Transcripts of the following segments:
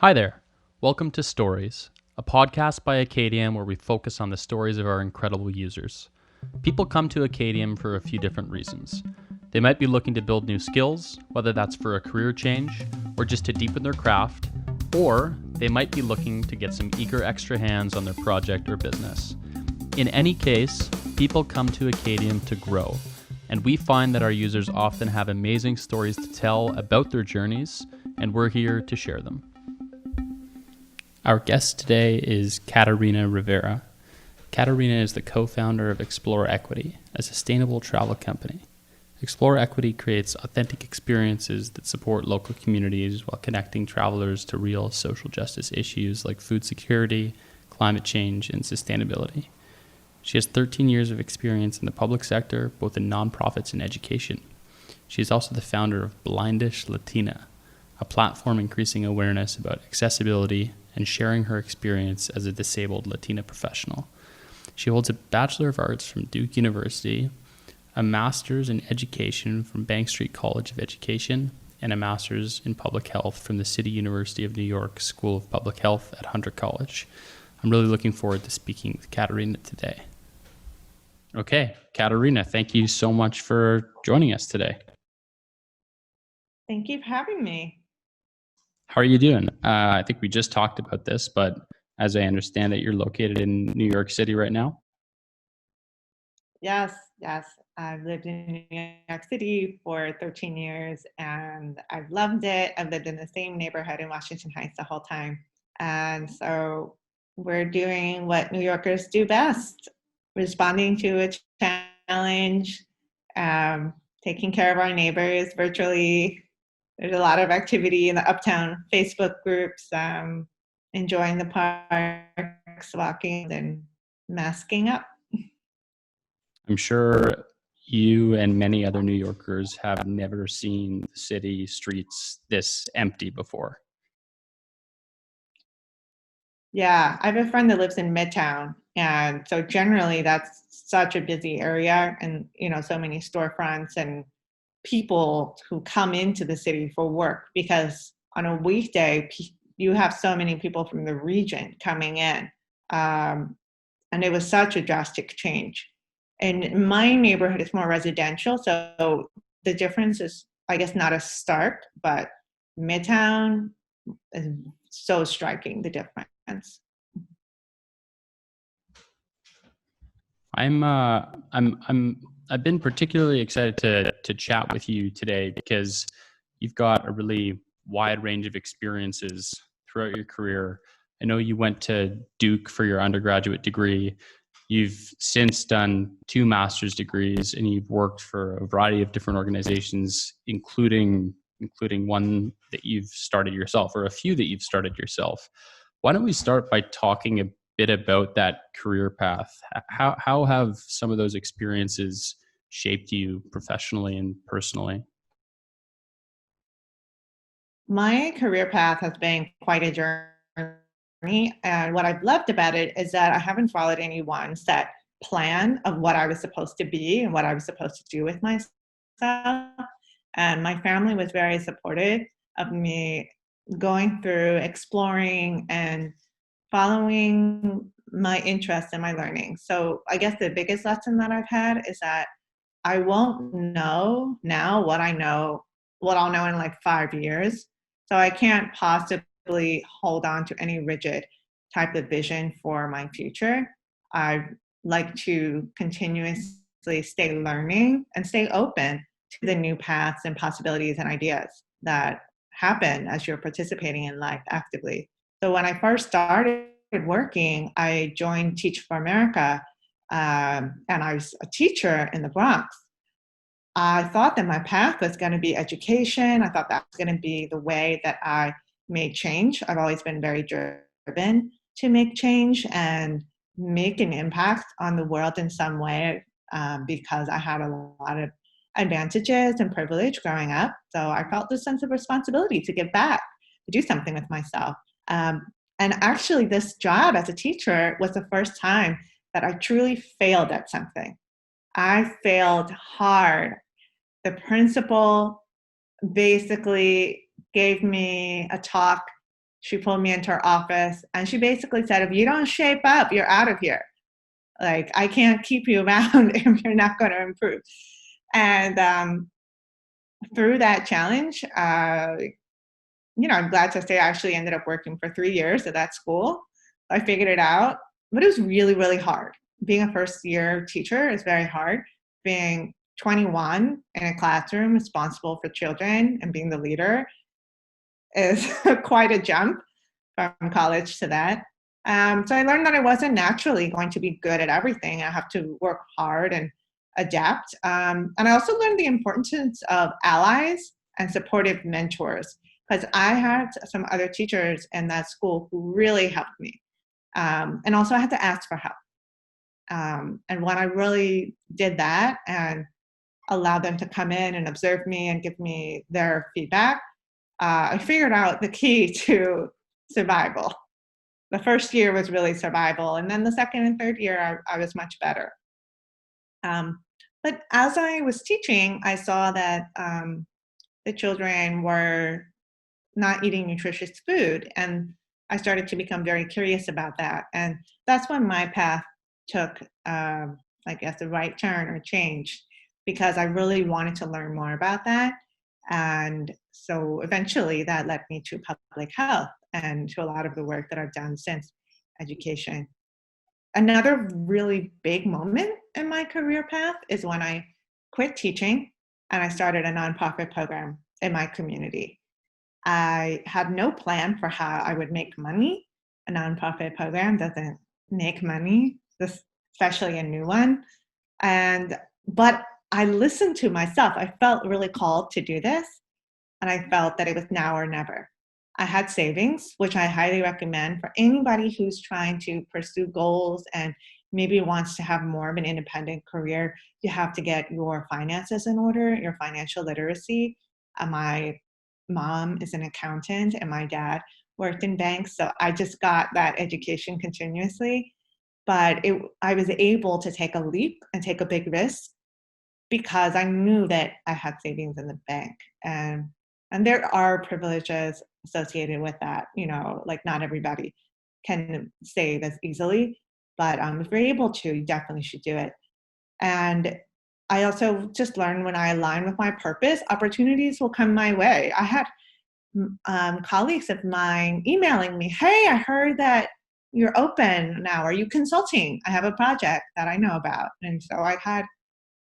Hi there. Welcome to Stories, a podcast by Acadium where we focus on the stories of our incredible users. People come to Acadium for a few different reasons. They might be looking to build new skills, whether that's for a career change or just to deepen their craft, or they might be looking to get some eager extra hands on their project or business. In any case, people come to Acadium to grow, and we find that our users often have amazing stories to tell about their journeys, and we're here to share them. Our guest today is Catarina Rivera. Catarina is the co-founder of Explore Equity, a sustainable travel company. Explore Equity creates authentic experiences that support local communities while connecting travelers to real social justice issues like food security, climate change, and sustainability. She has 13 years of experience in the public sector, both in nonprofits and education. She is also the founder of Blindish Latina, a platform increasing awareness about accessibility and sharing her experience as a disabled Latina professional. She holds a Bachelor of Arts from Duke University, a Master's in Education from Bank Street College of Education, and a Master's in Public Health from the City University of New York School of Public Health at Hunter College. I'm really looking forward to speaking with Catarina today. Okay, Catarina, thank you so much for joining us today. Thank you for having me. How are you doing? I think we just talked about this, but as I understand it, you're located in New York City right now? Yes. I've lived in New York City for 13 years and I've loved it. I've lived in the same neighborhood in Washington Heights the whole time. And so we're doing what New Yorkers do best, responding to a challenge, taking care of our neighbors virtually. There's a lot of activity in the Uptown Facebook groups, enjoying the parks, walking and masking up. I'm sure you and many other New Yorkers have never seen the city streets this empty before. Yeah, I have a friend that lives in Midtown, and so generally that's such a busy area, and so many storefronts and people who come into the city for work because on a weekday you have so many people from the region coming in, and it was such a drastic change. And my neighborhood is more residential, so the difference is, I guess, not as stark, but Midtown is so striking, the difference. I've been particularly excited to chat with you today because you've got a really wide range of experiences throughout your career. I know you went to Duke for your undergraduate degree. You've since done 2 master's degrees, and you've worked for a variety of different organizations, including one that you've started yourself, or a few that you've started yourself. Why don't we start by talking a bit about that career path? How have some of those experiences shaped you professionally and personally? My career path has been quite a journey, and what I've loved about it is that I haven't followed any one set plan of what I was supposed to be and what I was supposed to do with myself. And my family was very supportive of me going through, exploring, and following my interests and my learning. So I guess the biggest lesson that I've had is that I won't know now what I'll know in like 5 years. So I can't possibly hold on to any rigid type of vision for my future. I like to continuously stay learning and stay open to the new paths and possibilities and ideas that happen as you're participating in life actively. So when I first started working, I joined Teach for America, and I was a teacher in the Bronx. I thought that my path was going to be education. I thought that was going to be the way that I made change. I've always been very driven to make change and make an impact on the world in some way, because I had a lot of advantages and privilege growing up. So I felt this sense of responsibility to give back, to do something with myself. And actually, this job as a teacher was the first time that I truly failed at something. I failed hard. The principal basically gave me a talk She pulled me into her office and she basically said, if you don't shape up, you're out of here. Like, I can't keep you around if you're not going to improve. And through that challenge, I'm glad to say I actually ended up working for 3 years at that school. I figured it out, but it was really, really hard. Being a first year teacher is very hard. Being 21 in a classroom responsible for children and being the leader is quite a jump from college to that. So I learned that I wasn't naturally going to be good at everything. I have to work hard and adapt. And I also learned the importance of allies and supportive mentors, because I had some other teachers in that school who really helped me. And also I had to ask for help. And when I really did that and allowed them to come in and observe me and give me their feedback, I figured out the key to survival. The first year was really survival, and then the second and third year, I was much better. But as I was teaching, I saw that the children were not eating nutritious food, and I started to become very curious about that. And that's when my path took, I guess, a right turn or change, because I really wanted to learn more about that. And so eventually that led me to public health and to a lot of the work that I've done since education. Another really big moment in my career path is when I quit teaching and I started a nonprofit program in my community. I had no plan for how I would make money. A nonprofit program doesn't make money, especially a new one. But I listened to myself. I felt really called to do this, and I felt that it was now or never. I had savings, which I highly recommend for anybody who's trying to pursue goals and maybe wants to have more of an independent career. You have to get your finances in order, your financial literacy. My mom is an accountant and my dad worked in banks, so I just got that education continuously. But I was able to take a leap and take a big risk because I knew that I had savings in the bank. And there are privileges associated with that. Like, not everybody can save as easily, but if you're able to, you definitely should do it. And I also just learned, when I align with my purpose, opportunities will come my way. I had colleagues of mine emailing me, hey, I heard that you're open now. Are you consulting? I have a project that I know about. And so I had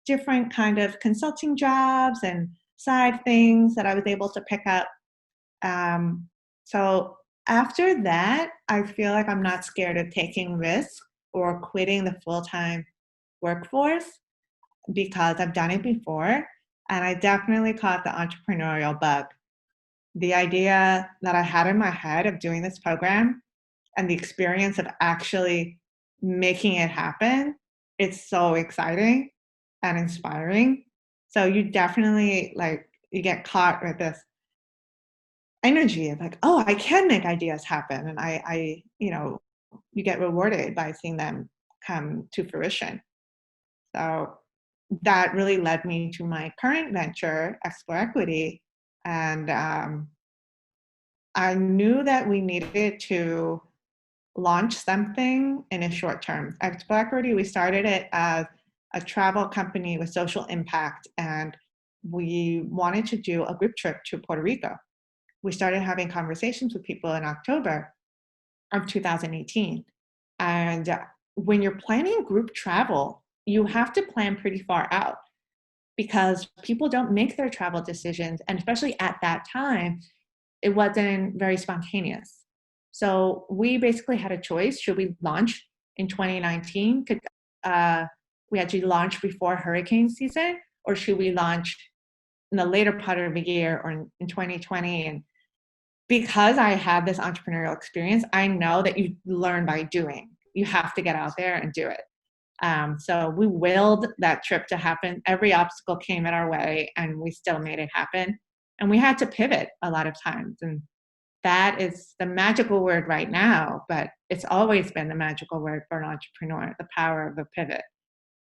different kind of consulting jobs and side things that I was able to pick up. So after that, I feel like I'm not scared of taking risks or quitting the full-time workforce, because I've done it before, and I definitely caught the entrepreneurial bug. The idea that I had in my head of doing this program and the experience of actually making it happen, it's so exciting and inspiring. So you definitely, you get caught with this energy of like, oh, I can make ideas happen. And you get rewarded by seeing them come to fruition. So that really led me to my current venture, Explore Equity. And I knew that we needed to launch something in a short term. Explore Equity, we started it as a travel company with social impact, and we wanted to do a group trip to Puerto Rico. We started having conversations with people in October of 2018. And when you're planning group travel, you have to plan pretty far out, because people don't make their travel decisions. And especially at that time, it wasn't very spontaneous. So we basically had a choice. Should we launch in 2019? We had to launch before hurricane season, or should we launch in the later part of the year, or in 2020? And because I had this entrepreneurial experience, I know that you learn by doing. You have to get out there and do it. So we willed that trip to happen. Every obstacle came in our way, and we still made it happen. And we had to pivot a lot of times. And that is the magical word right now, but it's always been the magical word for an entrepreneur, the power of a pivot.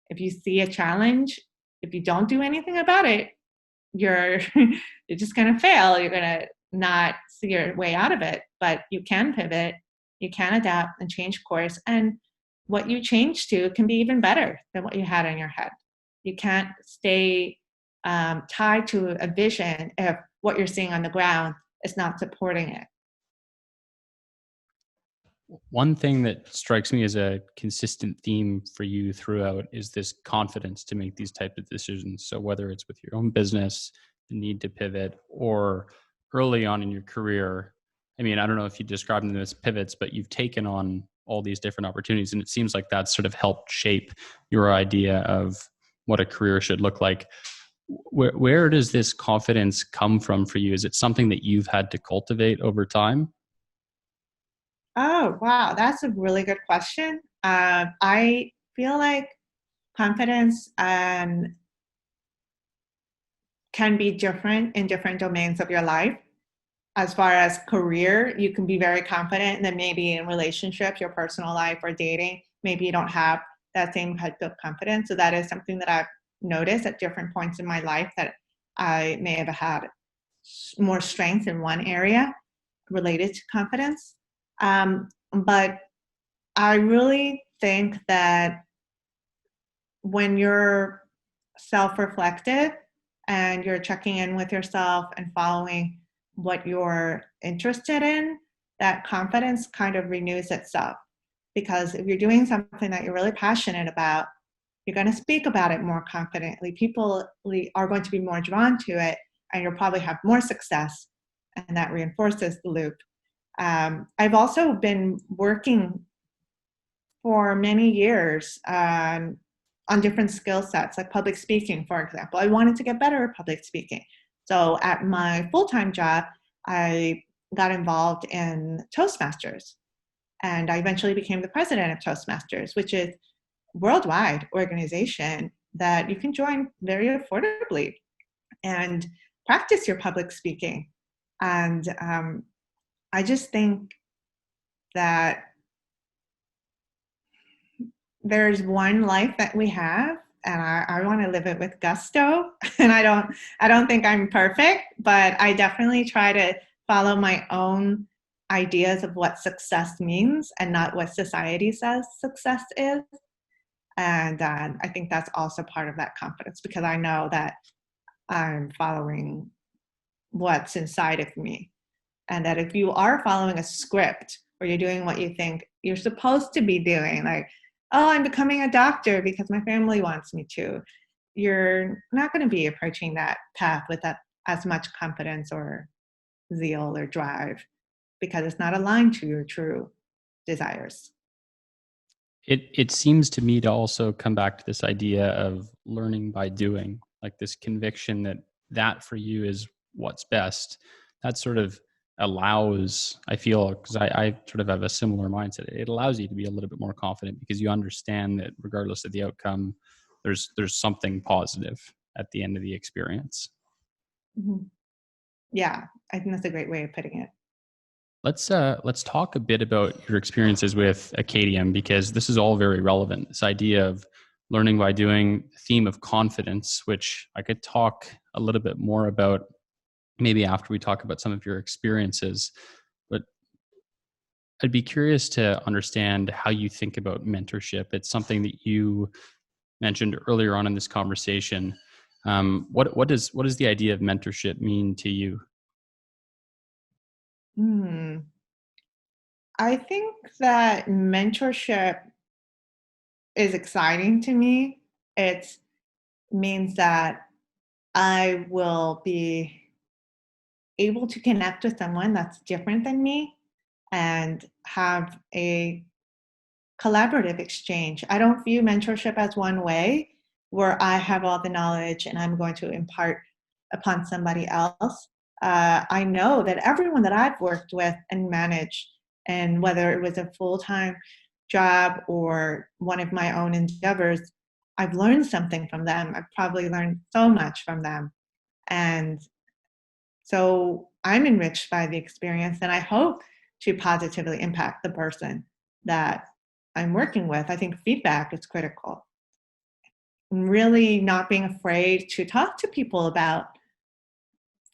If you see a challenge, if you don't do anything about it, you're you're just going to fail. You're going to not see your way out of it, but you can pivot, you can adapt and change course. And what you change to can be even better than what you had in your head. You can't stay tied to a vision if what you're seeing on the ground is not supporting it. One thing that strikes me as a consistent theme for you throughout is this confidence to make these type of decisions. So whether it's with your own business, the need to pivot, or early on in your career, I mean, I don't know if you describe them as pivots, but you've taken on all these different opportunities, and it seems like that's sort of helped shape your idea of what a career should look like. Where does this confidence come from for you? Is it something that you've had to cultivate over time? Oh, wow. That's a really good question. I feel like confidence can be different in different domains of your life. As far as career, you can be very confident, and then maybe in relationships, your personal life or dating, maybe you don't have that same type of confidence. So that is something that I've noticed at different points in my life, that I may have had more strength in one area related to confidence. But I really think that when you're self-reflective and you're checking in with yourself and following what you're interested in, that confidence kind of renews itself. Because if you're doing something that you're really passionate about, you're going to speak about it more confidently. People are going to be more drawn to it, and you'll probably have more success, and that reinforces the loop. I've also been working for many years on different skill sets, like public speaking, for example. I wanted to get better at public speaking. So at my full-time job, I got involved in Toastmasters, and I eventually became the president of Toastmasters, which is a worldwide organization that you can join very affordably and practice your public speaking. And I just think that there's one life that we have, and I want to live it with gusto. And I don't think I'm perfect, but I definitely try to follow my own ideas of what success means and not what society says success is. And I think that's also part of that confidence, because I know that I'm following what's inside of me. And that if you are following a script, or you're doing what you think you're supposed to be doing, like, oh, I'm becoming a doctor because my family wants me to, you're not going to be approaching that path with that as much confidence or zeal or drive, because it's not aligned to your true desires. It seems to me to also come back to this idea of learning by doing, like this conviction that that for you is what's best. That sort of allows, I feel, because I sort of have a similar mindset. It allows you to be a little bit more confident because you understand that regardless of the outcome, there's something positive at the end of the experience. Mm-hmm. Yeah, I think that's a great way of putting it. Let's talk a bit about your experiences with Acadium, because this is all very relevant. This idea of learning by doing, theme of confidence, which I could talk a little bit more about maybe after we talk about some of your experiences. But I'd be curious to understand how you think about mentorship. It's something that you mentioned earlier on in this conversation. What does the idea of mentorship mean to you? Hmm. I think that mentorship is exciting to me. It means that I will be able to connect with someone that's different than me and have a collaborative exchange. I don't view mentorship as one way where I have all the knowledge and I'm going to impart upon somebody else. I know that everyone that I've worked with and managed, and whether it was a full-time job or one of my own endeavors, I've learned something from them. I've probably learned so much from them. And so I'm enriched by the experience, and I hope to positively impact the person that I'm working with. I think feedback is critical. And really not being afraid to talk to people about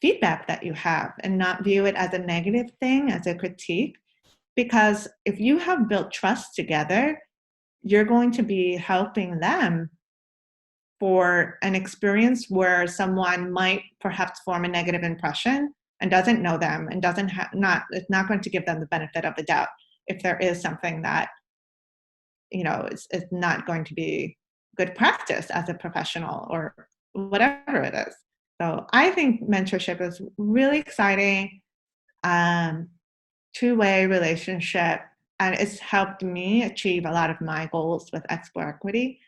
feedback that you have and not view it as a negative thing, as a critique. Because if you have built trust together, you're going to be helping them for an experience where someone might perhaps form a negative impression and doesn't know them and doesn't it's not going to give them the benefit of the doubt if there is something that is not going to be good practice as a professional or whatever it is. So I think mentorship is really exciting, two-way relationship, and it's helped me achieve a lot of my goals with Explore Equity.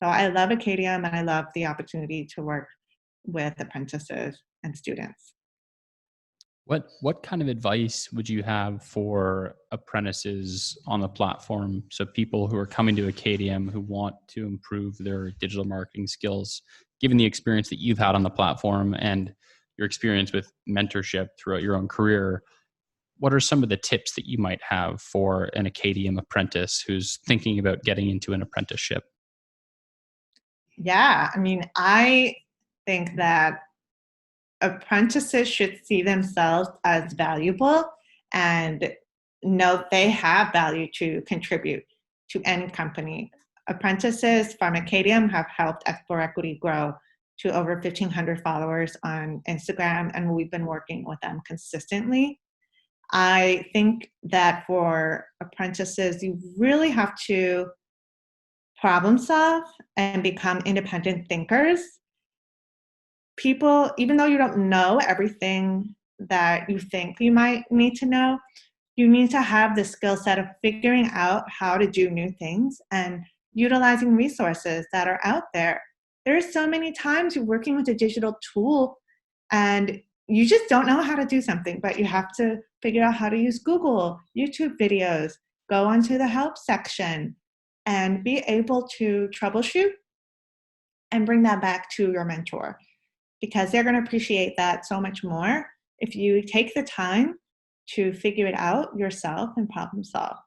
So I love Acadium, and I love the opportunity to work with apprentices and students. What kind of advice would you have for apprentices on the platform? So people who are coming to Acadium who want to improve their digital marketing skills, given the experience that you've had on the platform and your experience with mentorship throughout your own career, what are some of the tips that you might have for an Acadium apprentice who's thinking about getting into an apprenticeship? Yeah, I mean, I think that apprentices should see themselves as valuable and know they have value to contribute to any company. Apprentices from Acadium have helped Explore Equity grow to over 1,500 followers on Instagram, and we've been working with them consistently. I think that for apprentices, you really have to problem solve and become independent thinkers. People, even though you don't know everything that you think you might need to know, you need to have the skill set of figuring out how to do new things and utilizing resources that are out there. There are so many times you're working with a digital tool and you just don't know how to do something, but you have to figure out how to use Google, YouTube videos, go onto the help section, and be able to troubleshoot and bring that back to your mentor, because they're going to appreciate that so much more if you take the time to figure it out yourself and problem solve.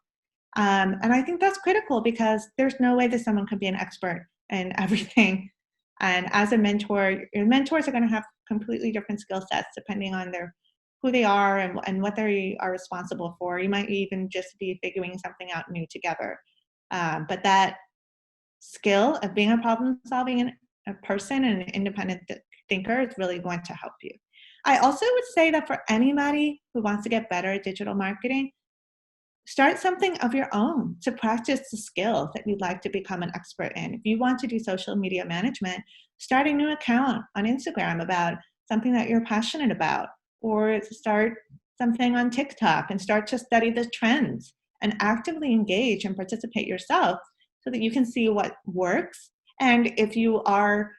And I think that's critical because there's no way that someone can be an expert in everything. And as a mentor, your mentors are going to have completely different skill sets depending on who they are and what they are responsible for. You might even just be figuring something out new together. But that skill of being a problem solving a person and an independent thinker is really going to help you. I also would say that for anybody who wants to get better at digital marketing, start something of your own to practice the skills that you'd like to become an expert in. If you want to do social media management, start a new account on Instagram about something that you're passionate about, or start something on TikTok and start to study the trends and actively engage and participate yourself so that you can see what works. And if you are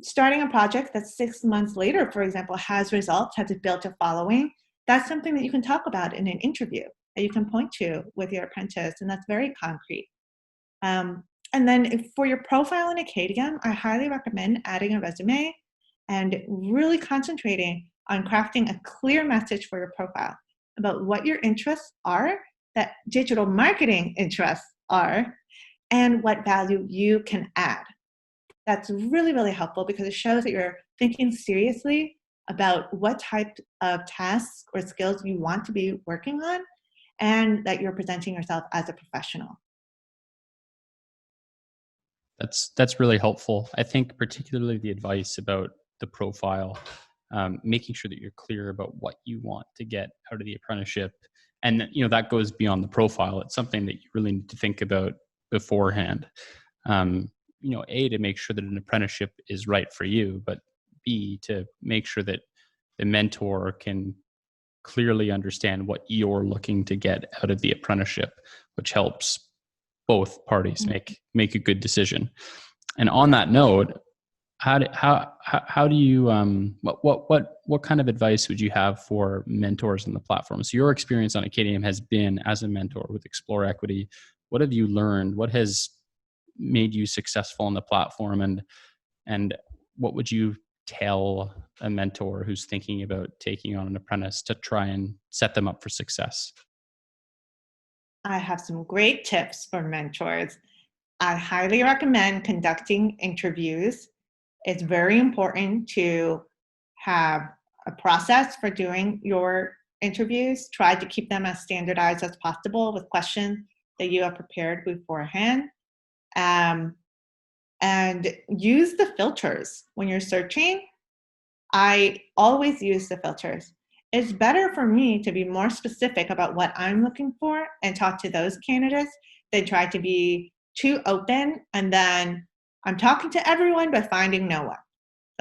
starting a project that 6 months later, for example, has results, has built a following, that's something that you can talk about in an interview that you can point to with your apprentice, and that's very concrete. And then for your profile in Acadium, I highly recommend adding a resume and really concentrating on crafting a clear message for your profile about what your interests are, that digital marketing interests are, and what value you can add. That's really, really helpful because it shows that you're thinking seriously about what type of tasks or skills you want to be working on and that you're presenting yourself as a professional. That's really helpful. I think particularly the advice about the profile, making sure that you're clear about what you want to get out of the apprenticeship, and that goes beyond the profile. It's something that you really need to think about beforehand. A, to make sure that an apprenticeship is right for you, but B, to make sure that the mentor can clearly understand what you're looking to get out of the apprenticeship, which helps both parties make a good decision. And on that note, how do you what kind of advice would you have for mentors on the platform? So your experience on Acadium has been as a mentor with Explore Equity. What have you learned? What has made you successful on the platform, and what would you tell a mentor who's thinking about taking on an apprentice to try and set them up for success? I have some great tips for mentors. I highly recommend conducting interviews. It's very important to have a process for doing your interviews. Try to keep them as standardized as possible with questions that you have prepared beforehand. And use the filters when you're searching. I always use the filters. It's better for me to be more specific about what I'm looking for and talk to those candidates than try to be too open and then I'm talking to everyone but finding no one.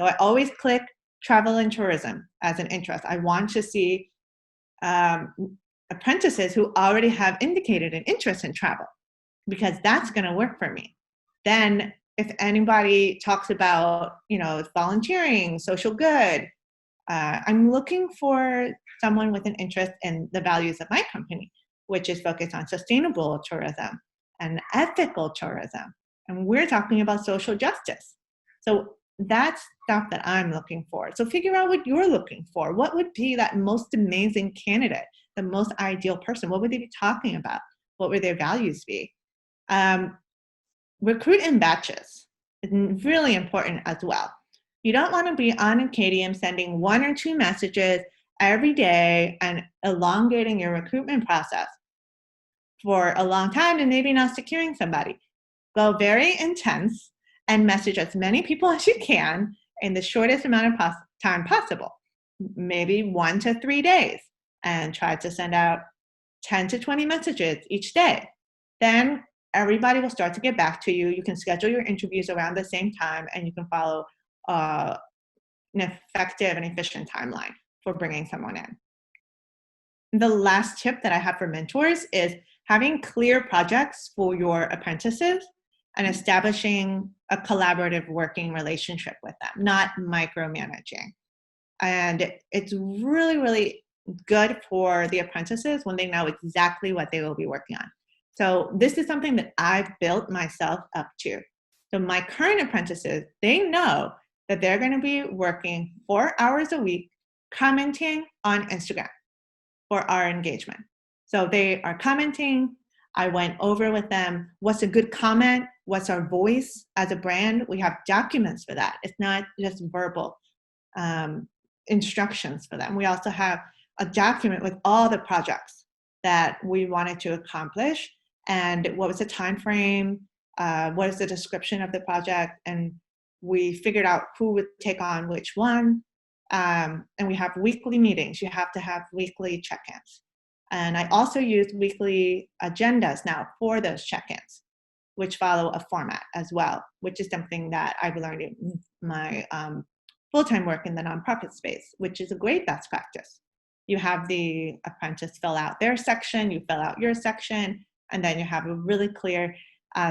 So I always click travel and tourism as an interest. I want to see apprentices who already have indicated an interest in travel because that's going to work for me. Then if anybody talks about, volunteering, social good, I'm looking for someone with an interest in the values of my company, which is focused on sustainable tourism and ethical tourism. And we're talking about social justice. So that's stuff that I'm looking for. So figure out what you're looking for. What would be that most amazing candidate, the most ideal person? What would they be talking about? What would their values be? Recruit in batches. It's really important as well. You don't want to be on Acadium sending 1 or 2 messages every day and elongating your recruitment process for a long time and maybe not securing somebody. Go very intense and message as many people as you can in the shortest amount of time possible, maybe 1 to 3 days, and try to send out 10 to 20 messages each day. Then everybody will start to get back to you. You can schedule your interviews around the same time, and you can follow an effective and efficient timeline for bringing someone in. The last tip that I have for mentors is having clear projects for your apprentices and establishing a collaborative working relationship with them, not micromanaging. And it's really, really good for the apprentices when they know exactly what they will be working on. So this is something that I've built myself up to. So my current apprentices, they know that they're going to be working 4 hours a week commenting on Instagram for our engagement. So they are commenting. I went over with them what's a good comment, what's our voice as a brand. We have documents for that. It's not just verbal instructions for them. We also have a document with all the projects that we wanted to accomplish and what was the time frame, what is the description of the project, and we figured out who would take on which one. And we have weekly meetings. You have to have weekly check-ins. And I also use weekly agendas now for those check-ins, which follow a format as well, which is something that I've learned in my full-time work in the nonprofit space, which is a great best practice. You have the apprentice fill out their section, you fill out your section, and then you have a really clear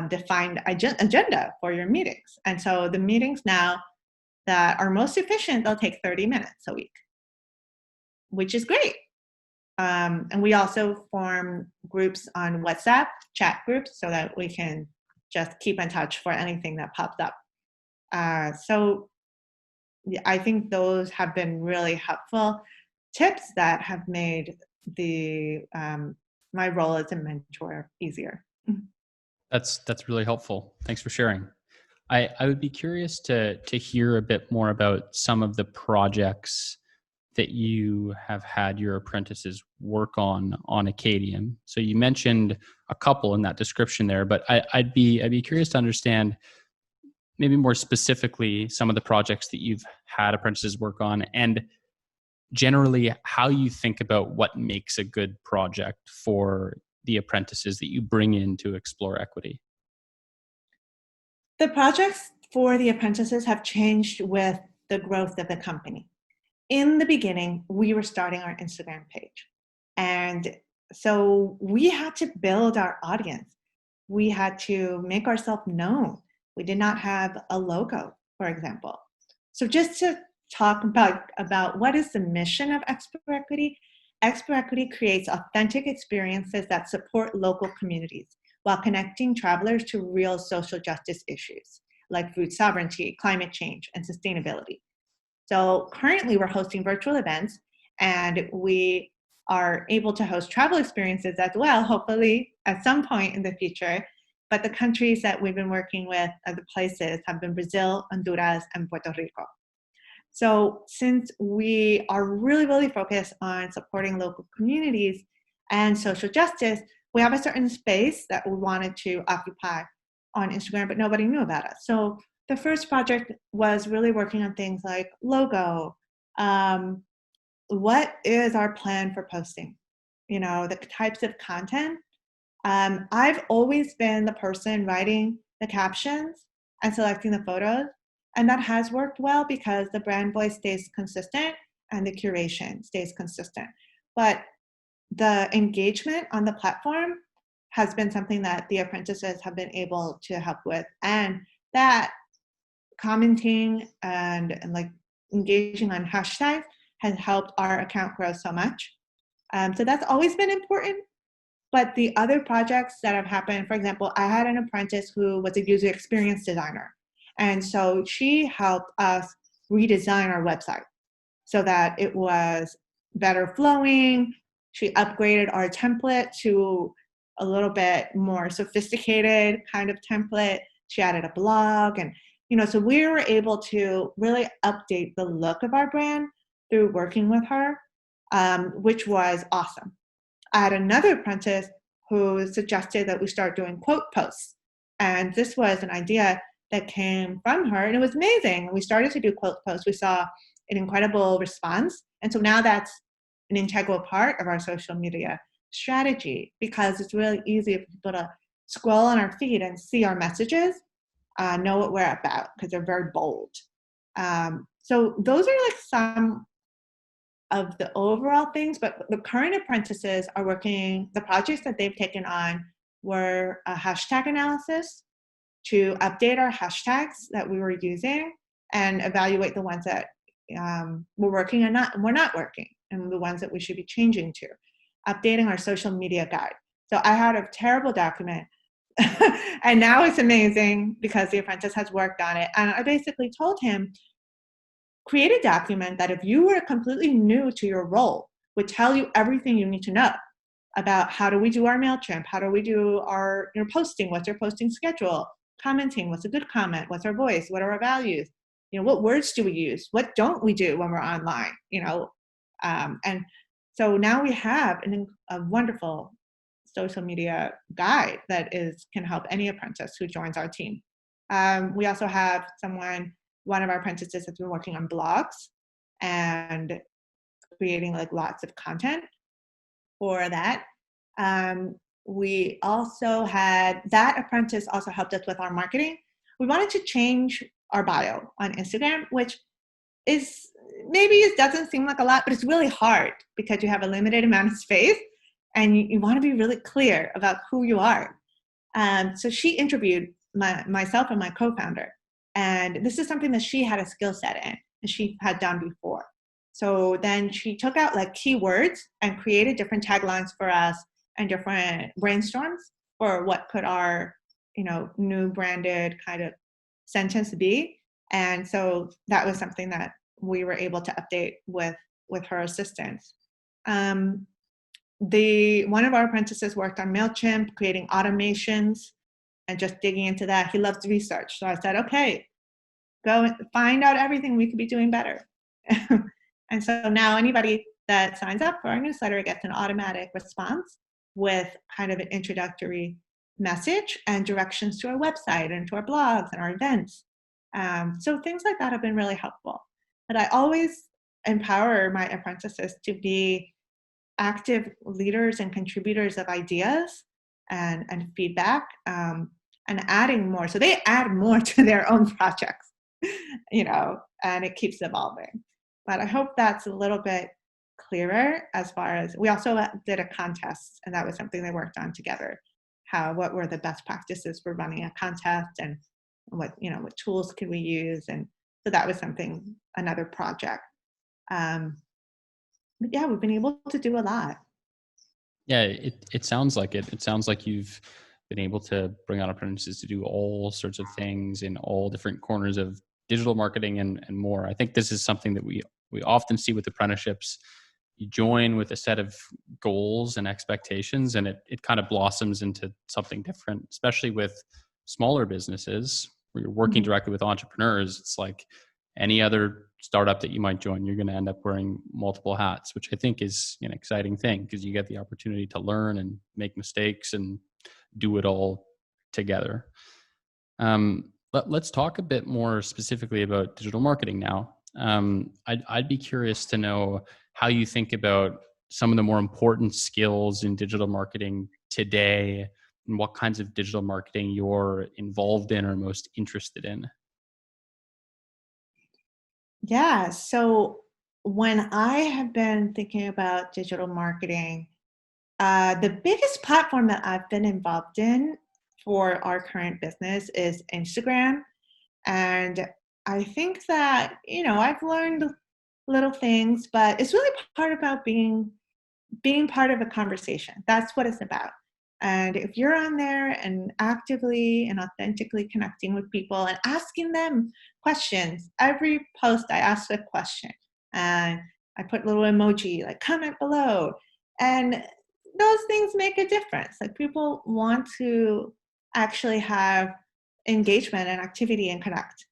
defined agenda for your meetings. And so the meetings now that are most efficient, they'll take 30 minutes a week, which is great. And we also form groups on WhatsApp, chat groups, so that we can just keep in touch for anything that pops up. So I think those have been really helpful tips that have made my role as a mentor easier. That's really helpful. Thanks for sharing. I would be curious to hear a bit more about some of the projects that you have had your apprentices work on Acadium. So you mentioned a couple in that description there, but I'd be curious to understand maybe more specifically some of the projects that you've had apprentices work on, and generally how you think about what makes a good project for the apprentices that you bring in to explore equity. The projects for the apprentices have changed with the growth of the company. In the beginning, we were starting our Instagram page. And so we had to build our audience. We had to make ourselves known. We did not have a logo, for example. So just to talk about what is the mission of Expo Equity, Expo Equity creates authentic experiences that support local communities while connecting travelers to real social justice issues like food sovereignty, climate change, and sustainability. So currently we're hosting virtual events, and we are able to host travel experiences as well, hopefully at some point in the future. But the countries that we've been working with, the places, have been Brazil, Honduras, and Puerto Rico. So since we are really, really focused on supporting local communities and social justice, we have a certain space that we wanted to occupy on Instagram, but nobody knew about us. So the first project was really working on things like logo. What is our plan for posting? The types of content. I've always been the person writing the captions and selecting the photos, and that has worked well because the brand voice stays consistent and the curation stays consistent. But the engagement on the platform has been something that the apprentices have been able to help with, and that commenting and like engaging on hashtags has helped our account grow so much. So that's always been important. But the other projects that have happened, for example, I had an apprentice who was a user experience designer. And so she helped us redesign our website so that it was better flowing. She upgraded our template to a little bit more sophisticated kind of template. She added a blog, and so we were able to really update the look of our brand through working with her, which was awesome. I had another apprentice who suggested that we start doing quote posts. And this was an idea that came from her, and it was amazing. We started to do quote posts. We saw an incredible response. And so now that's an integral part of our social media strategy, because it's really easy for people to scroll on our feed and see our messages, know what we're about, because they're very bold. So those are like some of the overall things, but the current apprentices are working, the projects that they've taken on were a hashtag analysis to update our hashtags that we were using and evaluate the ones that were working and we're not working, and the ones that we should be changing to. Updating our social media guide. So I had a terrible document and now it's amazing because the apprentice has worked on it. And I basically told him, create a document that if you were completely new to your role would tell you everything you need to know about how do we do our MailChimp, how do we do our posting, what's our posting schedule, commenting, what's a good comment, what's our voice, what are our values, what words do we use, what don't we do when we're online, and so now we have a wonderful social media guide that can help any apprentice who joins our team. We also have one of our apprentices has been working on blogs and creating like lots of content for that. We also had that apprentice also helped us with our marketing. We wanted to change our bio on Instagram, which is maybe it doesn't seem like a lot, but it's really hard because you have a limited amount of space and you want to be really clear about who you are. So she interviewed myself and my co-founder. And this is something that she had a skill set in and she had done before. So then she took out like keywords and created different taglines for us and different brainstorms for what could our, new branded kind of sentence be. And so that was something that we were able to update with her assistance. One of our apprentices worked on MailChimp, creating automations and just digging into that. He loves research. So I said, okay, go find out everything we could be doing better. And so now anybody that signs up for our newsletter gets an automatic response with kind of an introductory message and directions to our website and to our blogs and our events. So things like that have been really helpful. But I always empower my apprentices to be active leaders and contributors of ideas and feedback, and adding more. So they add more to their own projects, and it keeps evolving. But I hope that's a little bit clearer as far as, we also did a contest, and that was something they worked on together. What were the best practices for running a contest, and what tools could we use? And so that was another project. But yeah, we've been able to do a lot. Yeah, it sounds like it. It sounds like you've been able to bring on apprentices to do all sorts of things in all different corners of digital marketing and more. I think this is something that we often see with apprenticeships. You join with a set of goals and expectations, and it kind of blossoms into something different, especially with smaller businesses where you're working directly with entrepreneurs. It's like any other startup that you might join, you're going to end up wearing multiple hats, which I think is an exciting thing because you get the opportunity to learn and make mistakes and do it all together. Let's talk a bit more specifically about digital marketing now. I'd be curious to know how you think about some of the more important skills in digital marketing today and what kinds of digital marketing you're involved in or most interested in. Yeah. So when I have been thinking about digital marketing, the biggest platform that I've been involved in for our current business is Instagram. And I think that, I've learned little things, but it's really part about being part of a conversation. That's what it's about. And if you're on there and actively and authentically connecting with people and asking them questions, every post I ask a question and I put little emoji like comment below. And those things make a difference. Like people want to actually have engagement and activity and connect.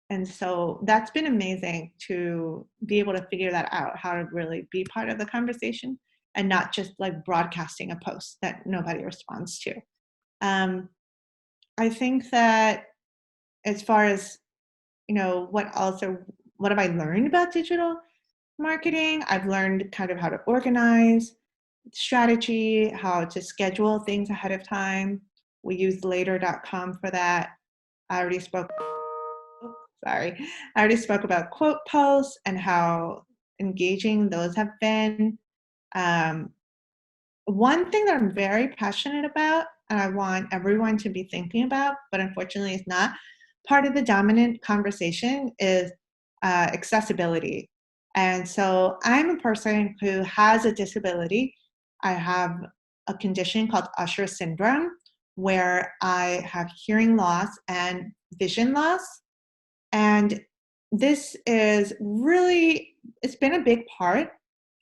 And so that's been amazing to be able to figure that out, how to really be part of the conversation and not just like broadcasting a post that nobody responds to. Um, I think that as far as, what have I learned about digital marketing? I've learned kind of how to organize strategy, how to schedule things ahead of time. We use later.com for that. I already spoke Sorry. I already spoke about quote posts and how engaging those have been. Um, One thing that I'm very passionate about, and I want everyone to be thinking about, but unfortunately it's not part of the dominant conversation, is accessibility. And so I'm a person who has a disability. I have a condition called Usher syndrome, where I have hearing loss and vision loss. And this is really, it's been a big part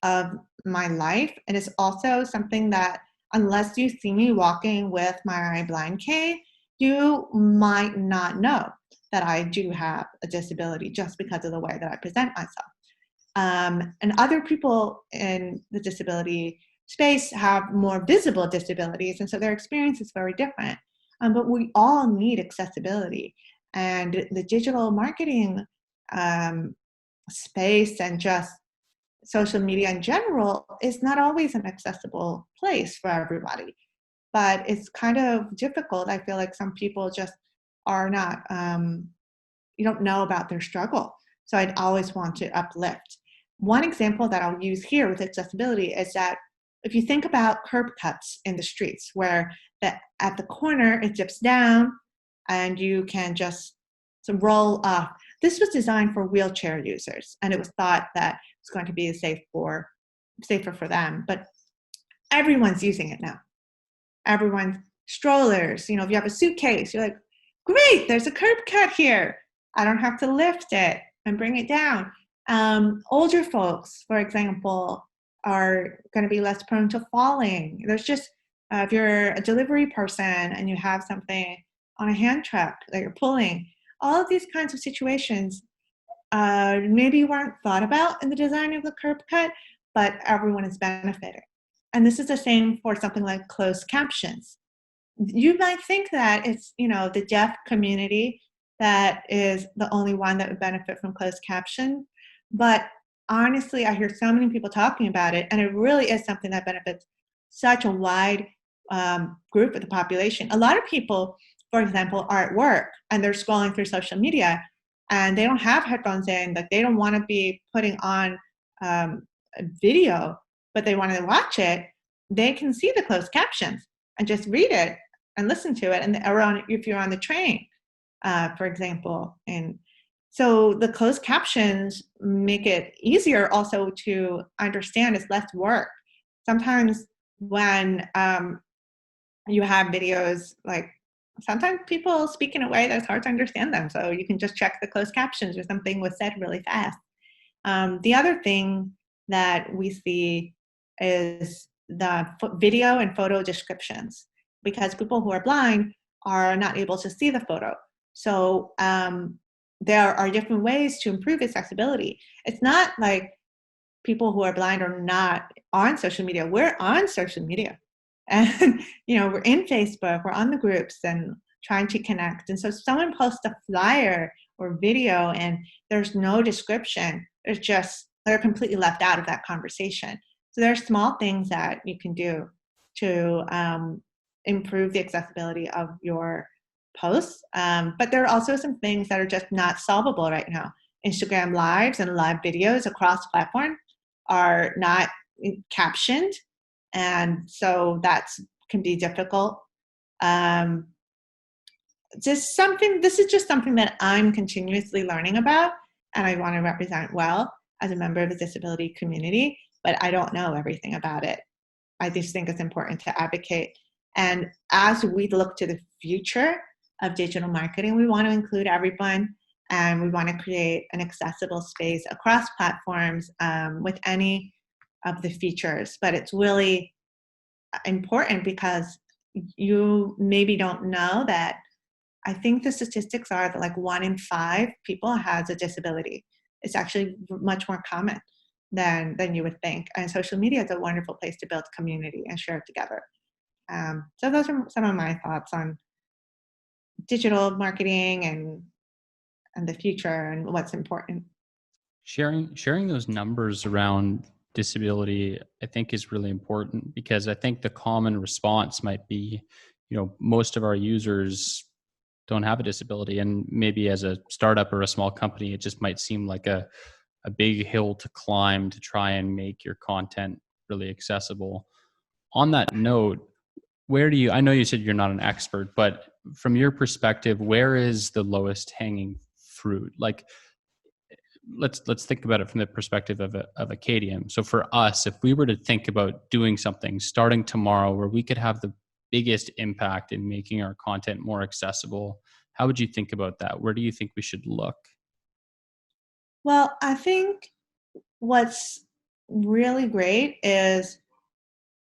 of my life. And it's also something that, unless you see me walking with my blind cane, you might not know that I do have a disability just because of the way that I present myself. And other people in the disability space have more visible disabilities, and so their experience is very different. But we all need accessibility. And the digital marketing um, space and just social media in general is not always an accessible place for everybody. But it's kind of difficult. I feel like some people just are not, you don't know about their struggle. So I'd always want to uplift. One example that I'll use here with accessibility is that if you think about curb cuts in the streets where at the corner it dips down and you can just roll up. This was designed for wheelchair users, and it was thought that it's going to be safer for them. But everyone's using it now. Everyone's strollers. If you have a suitcase, you're like, great, there's a curb cut here. I don't have to lift it and bring it down. Older folks, for example, are going to be less prone to falling. There's just, if you're a delivery person and you have something on a hand truck that you're pulling, all of these kinds of situations maybe weren't thought about in the design of the curb cut, but everyone is benefiting. And this is the same for something like closed captions. You might think that it's, the deaf community that is the only one that would benefit from closed caption. But honestly, I hear so many people talking about it, and it really is something that benefits such a wide group of the population. A lot of people, for example, are at work and they're scrolling through social media and they don't have headphones in, like they don't want to be putting on a video, but they want to watch it. They can see the closed captions and just read it and listen to it. And if you're on the train, for example. And so the closed captions make it easier also to understand. It's less work. Sometimes when you have videos, like sometimes people speak in a way that's hard to understand them. So you can just check the closed captions or something was said really fast. The other thing that we see is the video and photo descriptions, because people who are blind are not able to see the photo. So there are different ways to improve accessibility. It's not like people who are blind are not on social media. We're on social media. And, we're in Facebook, we're on the groups and trying to connect. And so if someone posts a flyer or video and there's no description, they're completely left out of that conversation. So there are small things that you can do to improve the accessibility of your posts. But there are also some things that are just not solvable right now. Instagram lives and live videos across platform are not captioned, and so that can be difficult. This is just something that I'm continuously learning about, and I want to represent well as a member of the disability community, but I don't know everything about it. I just think it's important to advocate. And as we look to the future of digital marketing, we want to include everyone, and we want to create an accessible space across platforms with any of the features. But it's really important because you maybe don't know that I think the statistics are that like 1 in 5 people has a disability. It's actually much more common than you would think. And social media is a wonderful place to build community and share it together. So those are some of my thoughts on digital marketing and the future and what's important. Sharing those numbers around disability, I think, is really important, because I think the common response might be, most of our users don't have a disability, and maybe as a startup or a small company, it just might seem like a big hill to climb to try and make your content really accessible. On that note, I know you said you're not an expert, but from your perspective, where is the lowest hanging fruit? Like, let's think about it from the perspective of Acadium. So for us, if we were to think about doing something starting tomorrow where we could have the biggest impact in making our content more accessible, how would you think about that? Where do you think we should look? Well, I think what's really great is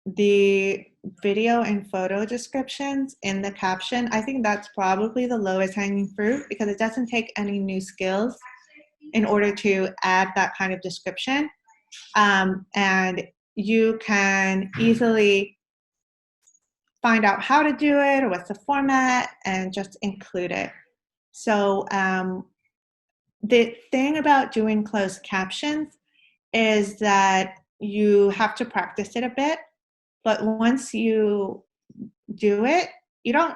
the video and photo descriptions in the caption. I think that's probably the lowest hanging fruit because it doesn't take any new skills in order to add that kind of description. And you can easily find out how to do it or what's the format and just include it. So the thing about doing closed captions is that you have to practice it a bit, but once you do it, you don't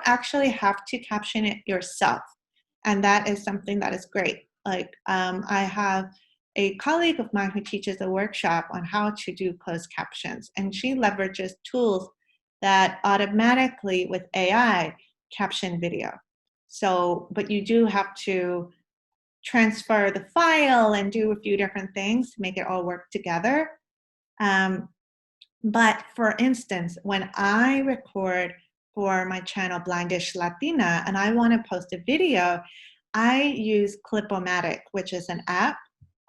actually have to caption it yourself, and that is something that is great. Like I have a colleague of mine who teaches a workshop on how to do closed captions, and she leverages tools that automatically with AI caption video. So, but you do have to transfer the file and do a few different things to make it all work together. But for instance, when I record for my channel Blindish Latina and I want to post a video, I use Clip-O-Matic, which is an app,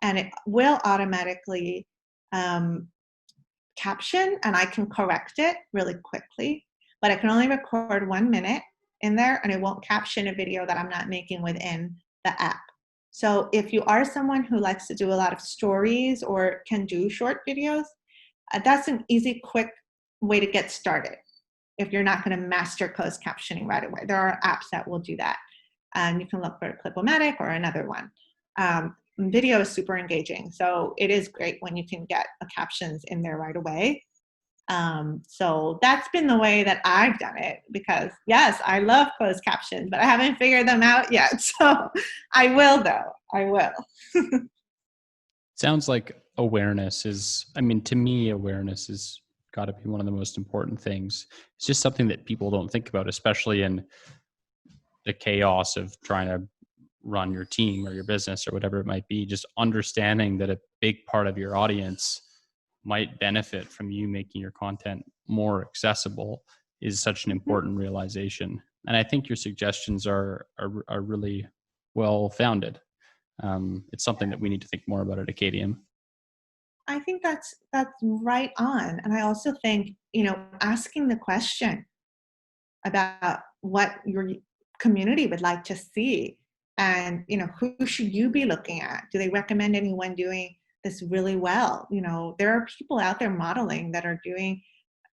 and it will automatically caption, and I can correct it really quickly. But I can only record 1 minute in there, and it won't caption a video that I'm not making within the app. So if you are someone who likes to do a lot of stories or can do short videos, that's an easy, quick way to get started if you're not going to master closed captioning right away. There are apps that will do that. And you can look for Clip-O-Matic or another one. Video is super engaging, so it is great when you can get the captions in there right away. So that's been the way that I've done it, because yes, I love closed captions, but I haven't figured them out yet. So I will, though. I will. Sounds like awareness is, to me, awareness is got to be one of the most important things. It's just something that people don't think about, especially in the chaos of trying to run your team or your business or whatever it might be. Just understanding that a big part of your audience might benefit from you making your content more accessible is such an important realization. And I think your suggestions are really well founded. It's something that we need to think more about at Acadium. I think that's right on. And I also think, asking the question about what your community would like to see And, who should you be looking at? Do they recommend anyone doing this really well? There are people out there modeling that are doing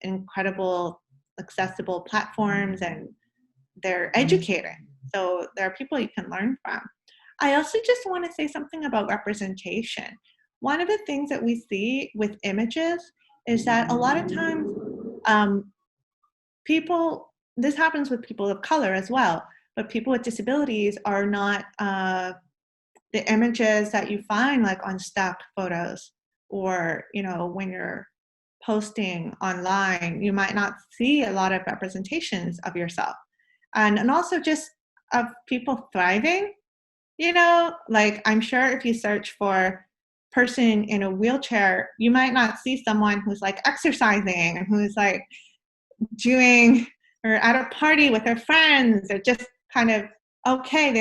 incredible, accessible platforms, and they're educating. So there are people you can learn from. I also just want to say something about representation. One of the things that we see with images is that a lot of times this happens with people of color as well, but people with disabilities are not the images that you find like on stock photos, or when you're posting online, you might not see a lot of representations of yourself, and also just of people thriving. Like, I'm sure if you search for person in a wheelchair, you might not see someone who's like exercising and who's like doing, or at a party with their friends. They're just kind of okay.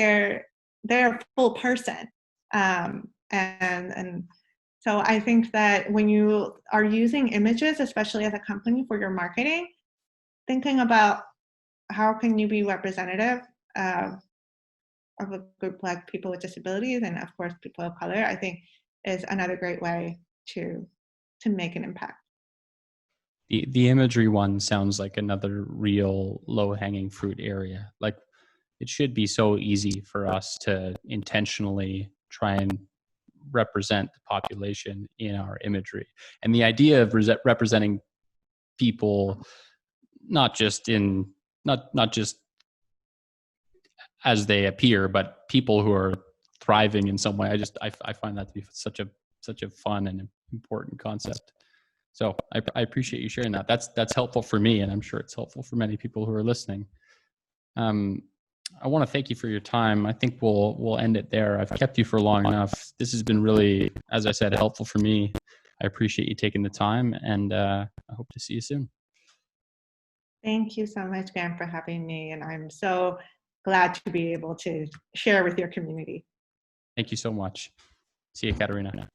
They're a full person, and so I think that when you are using images, especially as a company for your marketing, thinking about how can you be representative of a group like people with disabilities, and of course people of color, I think is another great way to make an impact. The imagery one sounds like another real low-hanging fruit area. Like, it should be so easy for us to intentionally try and represent the population in our imagery. And the idea of representing people not just as they appear, but people who are thriving in some way. I find that to be such a fun and important concept. So I appreciate you sharing that. That's helpful for me, and I'm sure it's helpful for many people who are listening. I want to thank you for your time. I think we'll end it there. I've kept you for long enough. This has been really, as I said, helpful for me. I appreciate you taking the time, and I hope to see you soon. Thank you so much, Graham, for having me, and I'm so glad to be able to share with your community. Thank you so much. See you, Catarina.